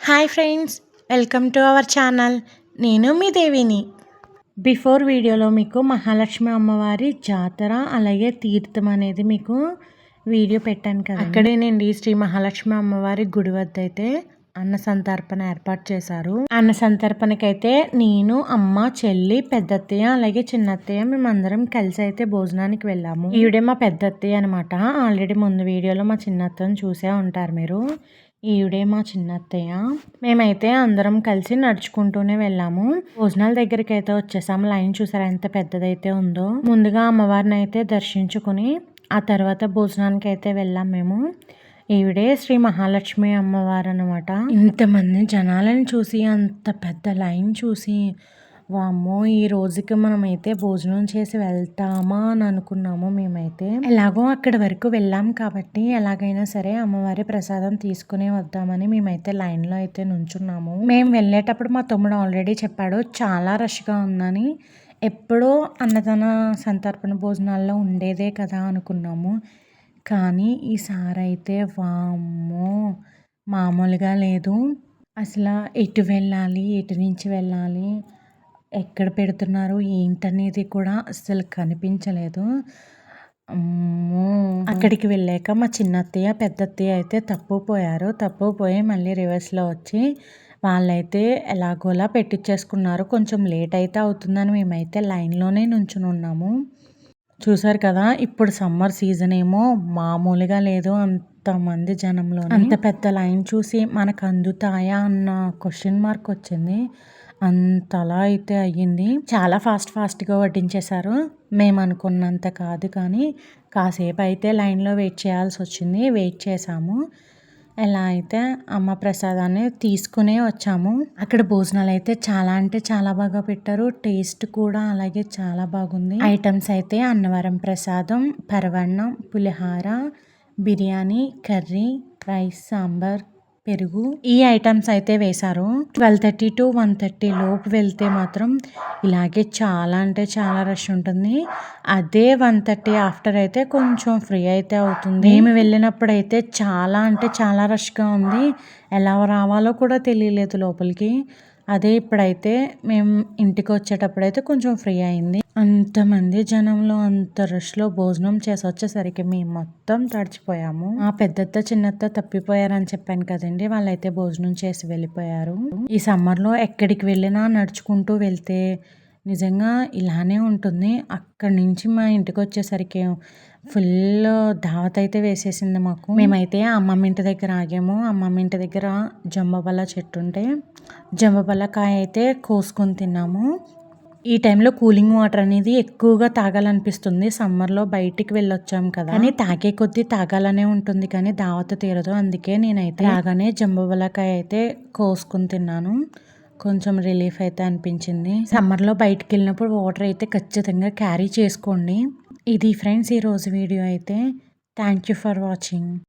Hi friends, welcome to our channel. నేను మీ దేవిని. Before వీడియోలో మీకు మహాలక్ష్మి అమ్మవారి జాతర అలాగే తీర్థం అనేది మీకు వీడియో పెట్టాను కదా. అక్కడేనండి శ్రీ మహాలక్ష్మి అమ్మవారి గుడి వద్ద అయితే అన్న సంతర్పణ ఏర్పాటు చేశారు. అన్న సంతర్పణకైతే నేను, అమ్మ, చెల్లి, పెద్దత్తయ్య అలాగే చిన్నత్తయ్య మేమందరం కలిసి అయితే భోజనానికి వెళ్ళాము. ఈవిడే మా పెద్దత్తయ్య అనమాట. ఆల్రెడీ ముందు వీడియోలో మా చిన్నత్తయ్యని చూసే ఉంటారు మీరు. ఈవిడే మా చిన్నత్తయ్య. మేమైతే అందరం కలిసి నడుచుకుంటూనే వెళ్ళాము. భోజనాల దగ్గరికి అయితే వచ్చేసాము. లైన్ చూసారా ఎంత పెద్దదైతే ఉందో. ముందుగా అమ్మవారిని అయితే దర్శించుకుని ఆ తర్వాత భోజనానికి అయితే వెళ్ళాం మేము. ఈవిడే శ్రీ మహాలక్ష్మి అమ్మవారు అనమాట. ఇంతమంది జనాలను చూసి అంత పెద్ద లైన్ చూసి వామ్మో ఈ రోజుకి మనమైతే భోజనం చేసి వెళ్తామా అని అనుకున్నాము. మేమైతే ఎలాగో అక్కడి వరకు వెళ్ళాం కాబట్టి ఎలాగైనా సరే అమ్మవారి ప్రసాదం తీసుకునే వద్దామని మేమైతే లైన్లో అయితే నుంచున్నాము. మేము వెళ్ళేటప్పుడు మా తమ్ముడు ఆల్రెడీ చెప్పాడు చాలా రష్గా ఉందని. ఎప్పుడో అన్నదాన సంతర్పణ భోజనాల్లో ఉండేదే కదా అనుకున్నాము. కానీ ఈసారి అయితే వామ్మో మామూలుగా లేదు. అసలు ఎటు వెళ్ళాలి, ఎటు నుంచి వెళ్ళాలి, ఎక్కడ పెడుతున్నారు ఏంటనేది కూడా అస్సలు కనిపించలేదు. అమ్మో అక్కడికి వెళ్ళాక మా చిన్నత్తయ్య పెద్దత్తయ్య అయితే తప్పుపోయి మళ్ళీ రివర్స్లో వచ్చి వాళ్ళైతే ఎలాగోలా పెట్టించేసుకున్నారు. కొంచెం లేట్ అయితే అవుతుందని మేమైతే లైన్లోనే నుంచుని ఉన్నాము. చూసారు కదా, ఇప్పుడు సమ్మర్ సీజన్ ఏమో మామూలుగా లేదు. అంతమంది జనంలో అంత పెద్ద లైన్ చూసి మనకు అందుతాయా అన్న క్వశ్చన్ మార్క్ వచ్చింది. అంతలా అయితే అయ్యింది. చాలా ఫాస్ట్గా వడ్డించేశారు. మేము అనుకున్నంత కాదు కానీ కాసేపు అయితే లైన్లో వెయిట్ చేయాల్సి వచ్చింది. వెయిట్ చేసాము. ఎలా అయితే అమ్మ ప్రసాదాన్ని తీసుకునే వచ్చాము. అక్కడ భోజనాలు అయితే చాలా అంటే చాలా బాగా పెట్టారు. టేస్ట్ కూడా అలాగే చాలా బాగుంది. ఐటమ్స్ అయితే అన్నవరం ప్రసాదం, పరవన్నం, పులిహార, బిర్యానీ, కర్రీ, రైస్, సాంబార్, పెరుగు ఈ ఐటమ్స్ అయితే వేశారు. 12:30 to 1:30 లోపు వెళ్తే మాత్రం ఇలాగే చాలా అంటే చాలా రష్ ఉంటుంది. అదే 1:30 ఆఫ్టర్ అయితే కొంచెం ఫ్రీ అయితే అవుతుంది. మేము వెళ్ళినప్పుడు అయితే చాలా అంటే చాలా రష్గా ఉంది. ఎలా రావాలో కూడా తెలియలేదు లోపలికి. అదే ఇప్పుడైతే మేము ఇంటికి వచ్చేటప్పుడు అయితే కొంచెం ఫ్రీ అయింది. అంతమంది జనంలో అంత రష్లో భోజనం చేసి వచ్చేసరికి మేము మొత్తం తడిచిపోయాము. ఆ పెద్దత్త చిన్నత్త తప్పిపోయారని చెప్పాను కదండి, వాళ్ళైతే భోజనం చేసి వెళ్ళిపోయారు. ఈ సమ్మర్లో ఎక్కడికి వెళ్ళినా నడుచుకుంటూ వెళ్తే నిజంగా ఇలానే ఉంటుంది. అక్కడి నుంచి మా ఇంటికి వచ్చేసరికి ఫుల్ దావత్ అయితే వేసేసింది మాకు. మేమైతే అమ్మమ్మ ఇంటి దగ్గర ఆగాము. అమ్మమ్మ ఇంటి దగ్గర జంబబల్ల చెట్టు ఉంటే జంబబల్లకాయ అయితే కోసుకొని తిన్నాము. ఈ టైంలో కూలింగ్ వాటర్ అనేది ఎక్కువగా తాగాలనిపిస్తుంది. సమ్మర్లో బయటికి వెళ్ళొచ్చాం కదా అని తాగే కొద్దీ తాగాలనే ఉంటుంది కానీ దావత తీరదు. అందుకే నేనైతే రాగానే జంబబల్లకాయ అయితే కోసుకొని తిన్నాను. కొంచెం రిలీఫ్ అయితే అనిపించింది. సమ్మర్లో బయటికి వెళ్ళినప్పుడు వాటర్ అయితే ఖచ్చితంగా క్యారీ చేసుకోండి. ఇది ఫ్రెండ్స్ ఈరోజు వీడియో అయితే. Thank you for watching.